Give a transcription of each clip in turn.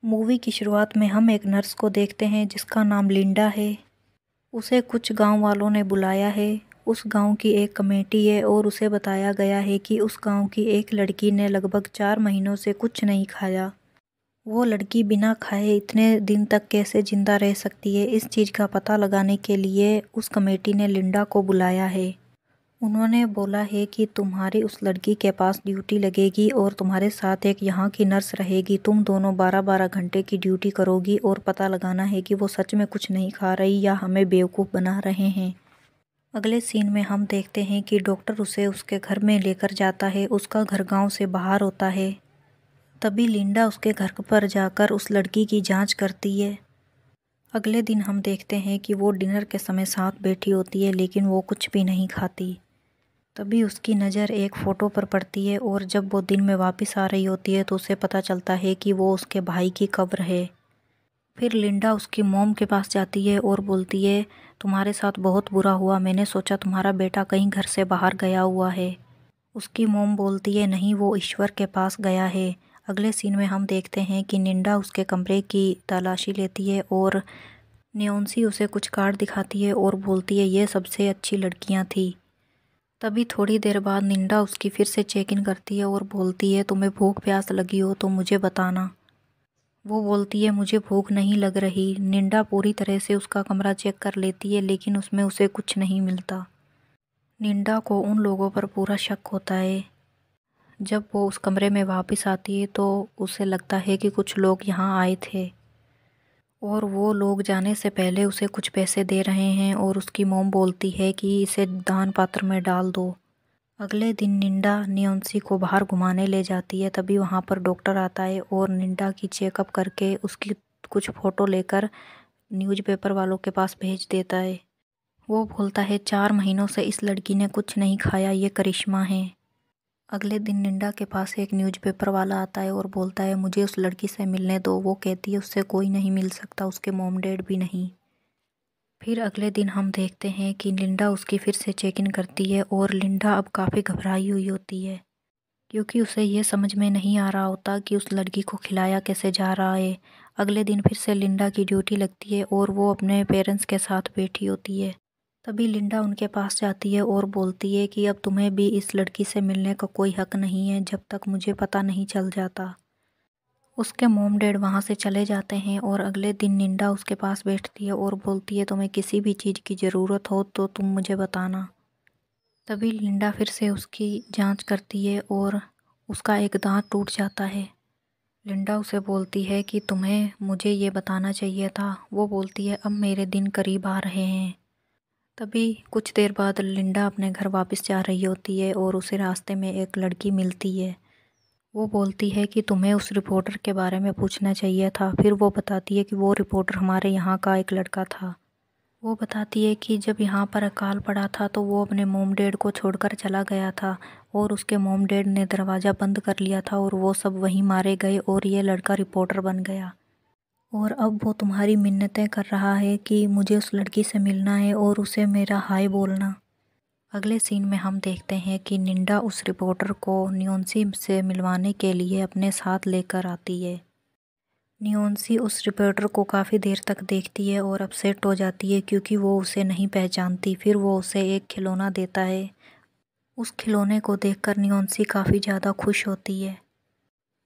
Movie की शुरुआत में हम एक नर्स को देखते हैं जिसका नाम लिंडा है। उसे कुछ गांव वालों ने बुलाया है। उस गांव की एक कमेटी है और उसे बताया गया है कि उस गांव की एक लड़की ने लगभग 4 महीनों से कुछ नहीं खाया। वो लड़की बिना खाए इतने दिन तक कैसे जिंदा रह सकती है, इस चीज़ का पता लगाने के लिए उस कमेटी ने लिंडा को बुलाया है। उन्होंने बोला है कि तुम्हारी उस लड़की के पास ड्यूटी लगेगी और तुम्हारे साथ एक यहाँ की नर्स रहेगी। तुम दोनों 12-12 घंटे की ड्यूटी करोगी और पता लगाना है कि वो सच में कुछ नहीं खा रही या हमें बेवकूफ़ बना रहे हैं। अगले सीन में हम देखते हैं कि डॉक्टर उसे उसके घर में लेकर जाता है। उसका घर गांव से बाहर होता है। तभी लिंडा उसके घर पर जाकर उस लड़की की जांच करती है। अगले दिन हम देखते हैं कि वो डिनर के समय साथ बैठी होती है लेकिन वो कुछ भी नहीं खाती। तभी उसकी नज़र एक फ़ोटो पर पड़ती है और जब वो दिन में वापस आ रही होती है तो उसे पता चलता है कि वो उसके भाई की कब्र है। फिर लिंडा उसकी मॉम के पास जाती है और बोलती है, तुम्हारे साथ बहुत बुरा हुआ, मैंने सोचा तुम्हारा बेटा कहीं घर से बाहर गया हुआ है। उसकी मॉम बोलती है, नहीं, वो ईश्वर के पास गया है। अगले सीन में हम देखते हैं कि लिंडा उसके कमरे की तलाशी लेती है और नियोन्सी उसे कुछ कार्ड दिखाती है और बोलती है ये सबसे अच्छी लड़कियां थी। तभी थोड़ी देर बाद लिंडा उसकी फिर से चेक इन करती है और बोलती है, तुम्हें भूख प्यास लगी हो तो मुझे बताना। वो बोलती है, मुझे भूख नहीं लग रही। लिंडा पूरी तरह से उसका कमरा चेक कर लेती है लेकिन उसमें उसे कुछ नहीं मिलता। लिंडा को उन लोगों पर पूरा शक होता है। जब वो उस कमरे में वापस आती है तो उसे लगता है कि कुछ लोग यहाँ आए थे और वो लोग जाने से पहले उसे कुछ पैसे दे रहे हैं और उसकी मॉम बोलती है कि इसे दान पात्र में डाल दो। अगले दिन लिंडा नियोन्सी को बाहर घुमाने ले जाती है। तभी वहाँ पर डॉक्टर आता है और लिंडा की चेकअप करके उसकी कुछ फ़ोटो लेकर न्यूज़पेपर वालों के पास भेज देता है। वो बोलता है 4 महीनों से इस लड़की ने कुछ नहीं खाया, ये करिश्मा है। अगले दिन लिंडा के पास एक न्यूज़पेपर वाला आता है और बोलता है, मुझे उस लड़की से मिलने दो। वो कहती है उससे कोई नहीं मिल सकता, उसके मॉम डैड भी नहीं। फिर अगले दिन हम देखते हैं कि लिंडा उसकी फिर से चेक इन करती है और लिंडा अब काफ़ी घबराई हुई होती है क्योंकि उसे ये समझ में नहीं आ रहा होता कि उस लड़की को खिलाया कैसे जा रहा है। अगले दिन फिर से लिंडा की ड्यूटी लगती है और वो अपने पेरेंट्स के साथ बैठी होती है। तभी लिंडा उनके पास जाती है और बोलती है कि अब तुम्हें भी इस लड़की से मिलने का कोई हक नहीं है जब तक मुझे पता नहीं चल जाता। उसके मॉम डैड वहाँ से चले जाते हैं और अगले दिन लिंडा उसके पास बैठती है और बोलती है, तुम्हें किसी भी चीज़ की ज़रूरत हो तो तुम मुझे बताना। तभी लिंडा फिर से उसकी जांच करती है और उसका एक दांत टूट जाता है। लिंडा उसे बोलती है कि तुम्हें मुझे ये बताना चाहिए था। वो बोलती है, अब मेरे दिन करीब आ रहे हैं। तभी कुछ देर बाद लिंडा अपने घर वापस जा रही होती है और उसे रास्ते में एक लड़की मिलती है। वो बोलती है कि तुम्हें उस रिपोर्टर के बारे में पूछना चाहिए था। फिर वो बताती है कि वो रिपोर्टर हमारे यहाँ का एक लड़का था। वो बताती है कि जब यहाँ पर अकाल पड़ा था तो वो अपने मॉम डैड को छोड़कर चला गया था और उसके मॉम डैड ने दरवाज़ा बंद कर लिया था और वो सब वहीं मारे गए और ये लड़का रिपोर्टर बन गया। और अब वो तुम्हारी मिन्नतें कर रहा है कि मुझे उस लड़की से मिलना है और उसे मेरा हाय बोलना। अगले सीन में हम देखते हैं कि लिंडा उस रिपोर्टर को नियोन्सी से मिलवाने के लिए अपने साथ लेकर आती है। नियोन्सी उस रिपोर्टर को काफ़ी देर तक देखती है और अपसेट हो जाती है क्योंकि वो उसे नहीं पहचानती। फिर वो उसे एक खिलौना देता है। उस खिलौने को देखकर नियोन्सी काफ़ी ज़्यादा खुश होती है।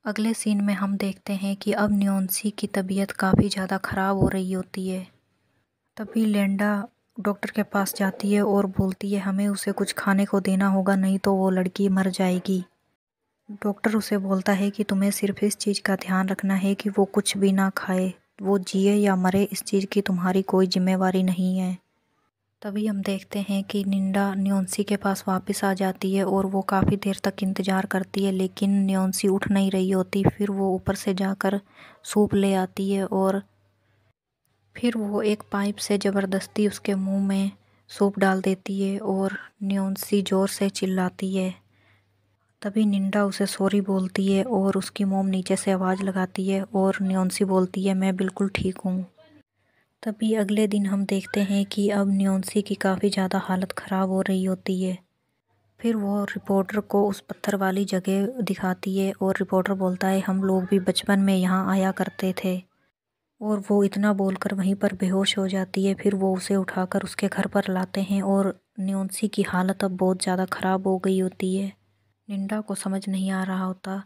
अगले सीन में हम देखते हैं कि अब नियोन्सी की तबीयत काफ़ी ज़्यादा ख़राब हो रही होती है। तभी लिंडा डॉक्टर के पास जाती है और बोलती है, हमें उसे कुछ खाने को देना होगा, नहीं तो वो लड़की मर जाएगी। डॉक्टर उसे बोलता है कि तुम्हें सिर्फ इस चीज़ का ध्यान रखना है कि वो कुछ भी ना खाए। वो जिए या मरे इस चीज़ की तुम्हारी कोई जिम्मेवारी नहीं है। तभी हम देखते हैं कि लिंडा नियोन्सी के पास वापस आ जाती है और वो काफ़ी देर तक इंतज़ार करती है लेकिन नियोन्सी उठ नहीं रही होती। फिर वो ऊपर से जाकर सूप ले आती है और फिर वो एक पाइप से ज़बरदस्ती उसके मुंह में सूप डाल देती है और नियोन्सी ज़ोर से चिल्लाती है। तभी लिंडा उसे सॉरी बोलती है और उसकी मॉम नीचे से आवाज़ लगाती है और नियोन्सी बोलती है, मैं बिल्कुल ठीक हूँ। तभी अगले दिन हम देखते हैं कि अब नियोन्सी की काफ़ी ज़्यादा हालत ख़राब हो रही होती है। फिर वो रिपोर्टर को उस पत्थर वाली जगह दिखाती है और रिपोर्टर बोलता है हम लोग भी बचपन में यहाँ आया करते थे। और वो इतना बोलकर वहीं पर बेहोश हो जाती है। फिर वो उसे उठाकर उसके घर पर लाते हैं और न्योन्सी की हालत अब बहुत ज़्यादा ख़राब हो गई होती है। निंडा को समझ नहीं आ रहा होता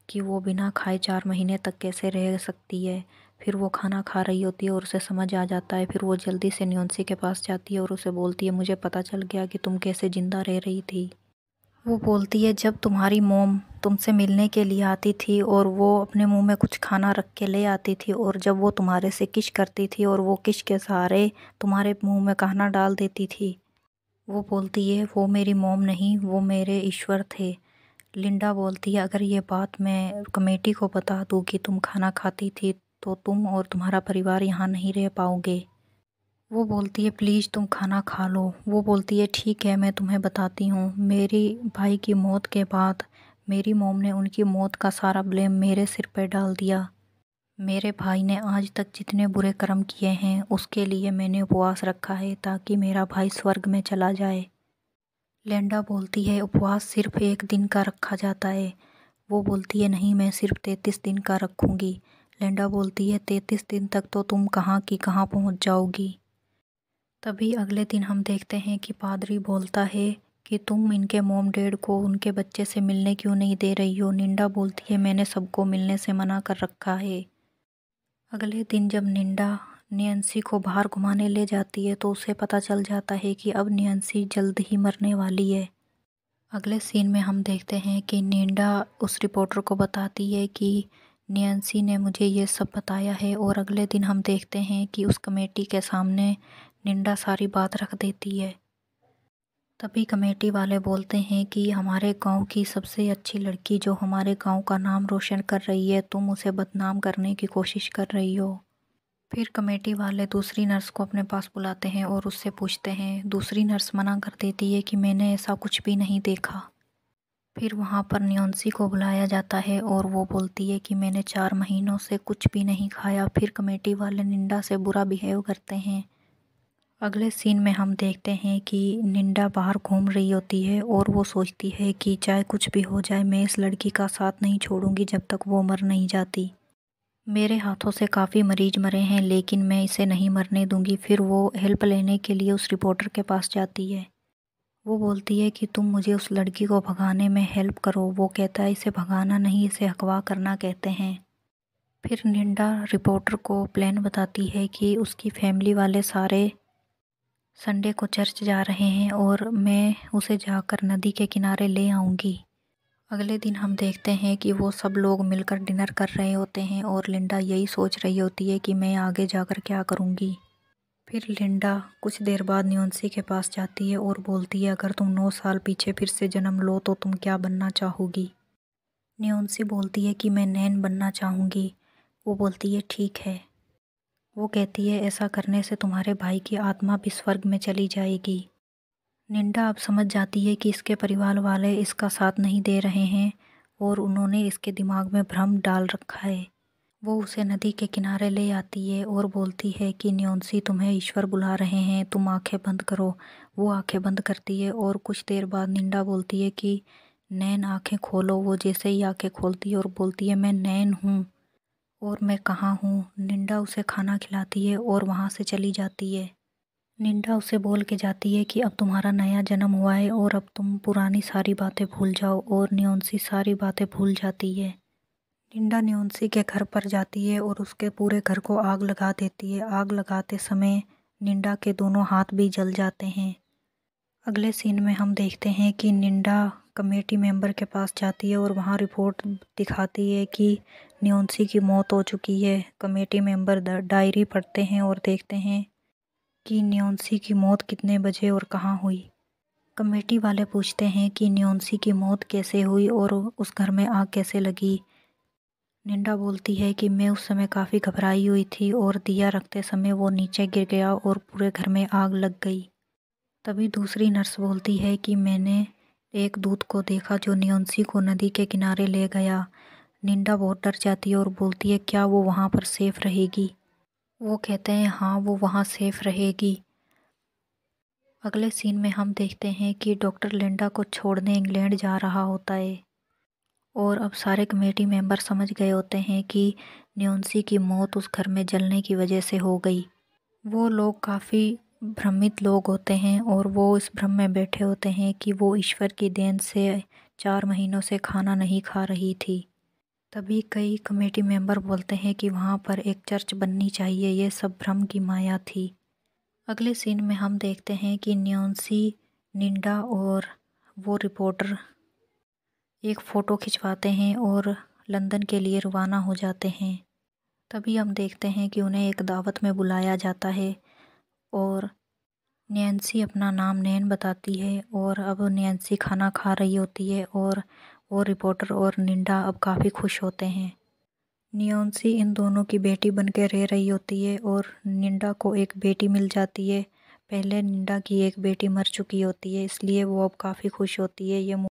कि वो बिना खाए 4 महीने तक कैसे रह सकती है। फिर वो खाना खा रही होती है और उसे समझ आ जाता है। फिर वो जल्दी से न्योन्सी के पास जाती है और उसे बोलती है मुझे पता चल गया कि तुम कैसे ज़िंदा रह रही थी। वो बोलती है जब तुम्हारी मॉम तुमसे मिलने के लिए आती थी और वो अपने मुंह में कुछ खाना रख के ले आती थी और जब वो तुम्हारे से किस करती थी और वो किस के सहारे तुम्हारे मुंह में खाना डाल देती थी। वो बोलती है वो मेरी मॉम नहीं, वो मेरे ईश्वर थे। लिंडा बोलती है अगर ये बात मैं कमेटी को बता दूँ कि तुम खाना खाती थी तो तुम और तुम्हारा परिवार यहाँ नहीं रह पाओगे। वो बोलती है प्लीज़ तुम खाना खा लो। वो बोलती है ठीक है मैं तुम्हें बताती हूँ। मेरी भाई की मौत के बाद मेरी मॉम ने उनकी मौत का सारा ब्लेम मेरे सिर पर डाल दिया। मेरे भाई ने आज तक जितने बुरे कर्म किए हैं उसके लिए मैंने उपवास रखा है ताकि मेरा भाई स्वर्ग में चला जाए। लेंडा बोलती है उपवास सिर्फ 1 दिन का रखा जाता है। वो बोलती है नहीं मैं सिर्फ 33 दिन का रखूँगी। लेंडा बोलती है 33 दिन तक तो तुम कहाँ की कहाँ पहुँच जाओगी। तभी अगले दिन हम देखते हैं कि पादरी बोलता है कि तुम इनके मॉम डैड को उनके बच्चे से मिलने क्यों नहीं दे रही हो। निंडा बोलती है मैंने सबको मिलने से मना कर रखा है। अगले दिन जब निंडा नैन्सी को बाहर घुमाने ले जाती है तो उसे पता चल जाता है कि अब नैन्सी जल्द ही मरने वाली है। अगले सीन में हम देखते हैं कि निंडा उस रिपोर्टर को बताती है कि नैन्सी ने मुझे ये सब बताया है और अगले दिन हम देखते हैं कि उस कमेटी के सामने निंडा सारी बात रख देती है। तभी कमेटी वाले बोलते हैं कि हमारे गांव की सबसे अच्छी लड़की जो हमारे गांव का नाम रोशन कर रही है तुम उसे बदनाम करने की कोशिश कर रही हो। फिर कमेटी वाले दूसरी नर्स को अपने पास बुलाते हैं और उससे पूछते हैं। दूसरी नर्स मना कर देती है कि मैंने ऐसा कुछ भी नहीं देखा। फिर वहाँ पर न्योन्सी को बुलाया जाता है और वो बोलती है कि मैंने 4 महीनों से कुछ भी नहीं खाया। फिर कमेटी वाले निंडा से बुरा बिहेव करते हैं। अगले सीन में हम देखते हैं कि निंडा बाहर घूम रही होती है और वो सोचती है कि चाहे कुछ भी हो जाए मैं इस लड़की का साथ नहीं छोड़ूंगी जब तक वो मर नहीं जाती। मेरे हाथों से काफ़ी मरीज मरे हैं लेकिन मैं इसे नहीं मरने दूंगी। फिर वो हेल्प लेने के लिए उस रिपोर्टर के पास जाती है। वो बोलती है कि तुम मुझे उस लड़की को भगाने में हेल्प करो। वो कहता है इसे भगाना नहीं इसे अगवा करना कहते हैं। फिर निंडा रिपोर्टर को प्लान बताती है कि उसकी फैमिली वाले सारे संडे को चर्च जा रहे हैं और मैं उसे जाकर नदी के किनारे ले आऊँगी। अगले दिन हम देखते हैं कि वो सब लोग मिलकर डिनर कर रहे होते हैं और लिंडा यही सोच रही होती है कि मैं आगे जाकर क्या करूँगी। फिर लिंडा कुछ देर बाद न्योन्सी के पास जाती है और बोलती है अगर तुम 9 साल पीछे फिर से जन्म लो तो तुम क्या बनना चाहोगी। न्योन्सी बोलती है कि मैं नैन बनना चाहूँगी। वो बोलती है ठीक है। वो कहती है ऐसा करने से तुम्हारे भाई की आत्मा भी स्वर्ग में चली जाएगी। निंडा अब समझ जाती है कि इसके परिवार वाले इसका साथ नहीं दे रहे हैं और उन्होंने इसके दिमाग में भ्रम डाल रखा है। वो उसे नदी के किनारे ले आती है और बोलती है कि न्योन्सी तुम्हें ईश्वर बुला रहे हैं तुम आंखें बंद करो। वो आंखें बंद करती है और कुछ देर बाद निंडा बोलती है कि नैन आंखें खोलो। वो जैसे ही आंखें खोलती है और बोलती है मैं नैन हूँ और मैं कहाँ हूँ। निंडा उसे खाना खिलाती है और वहाँ से चली जाती है। निंडा उसे बोल के जाती है कि अब तुम्हारा नया जन्म हुआ है और अब तुम पुरानी सारी बातें भूल जाओ और न्योन्सी सारी बातें भूल जाती है। निंडा न्योन्सी के घर पर जाती है और उसके पूरे घर को आग लगा देती है। आग लगाते समय निंडा के दोनों हाथ भी जल जाते हैं। अगले सीन में हम देखते हैं कि निंडा कमेटी मेंबर के पास जाती है और वहाँ रिपोर्ट दिखाती है कि न्योन्सी की मौत हो चुकी है। कमेटी मेंबर डायरी पढ़ते हैं और देखते हैं कि न्योन्सी की मौत कितने बजे और कहाँ हुई। कमेटी वाले पूछते हैं कि न्योन्सी की मौत कैसे हुई और उस घर में आग कैसे लगी। निंडा बोलती है कि मैं उस समय काफ़ी घबराई हुई थी और दिया रखते समय वो नीचे गिर गया और पूरे घर में आग लग गई। तभी दूसरी नर्स बोलती है कि मैंने एक दूत को देखा जो न्योन्सी को नदी के किनारे ले गया। निंडा बहुत डर जाती है और बोलती है क्या वो वहाँ पर सेफ रहेगी। वो कहते हैं हाँ वो वहाँ सेफ रहेगी। अगले सीन में हम देखते हैं कि डॉक्टर लिंडा को छोड़ने इंग्लैंड जा रहा होता है और अब सारे कमेटी मेंबर समझ गए होते हैं कि न्योन्सी की मौत उस घर में जलने की वजह से हो गई। वो लोग काफ़ी भ्रमित लोग होते हैं और वो इस भ्रम में बैठे होते हैं कि वो ईश्वर की देन से 4 महीनों से खाना नहीं खा रही थी। तभी कई कमेटी मेंबर बोलते हैं कि वहाँ पर एक चर्च बननी चाहिए, ये सब भ्रम की माया थी। अगले सीन में हम देखते हैं कि न्योन्सी, निंडा और वो रिपोर्टर एक फ़ोटो खिंचवाते हैं और लंदन के लिए रवाना हो जाते हैं। तभी हम देखते हैं कि उन्हें एक दावत में बुलाया जाता है और नैन्सी अपना नाम नैन बताती है और अब नैन्सी खाना खा रही होती है और वो रिपोर्टर और निंडा अब काफ़ी खुश होते हैं। नैन्सी इन दोनों की बेटी बन के रह रही होती है और निंडा को एक बेटी मिल जाती है। पहले निंडा की एक बेटी मर चुकी होती है, इसलिए वो अब काफ़ी खुश होती है। ये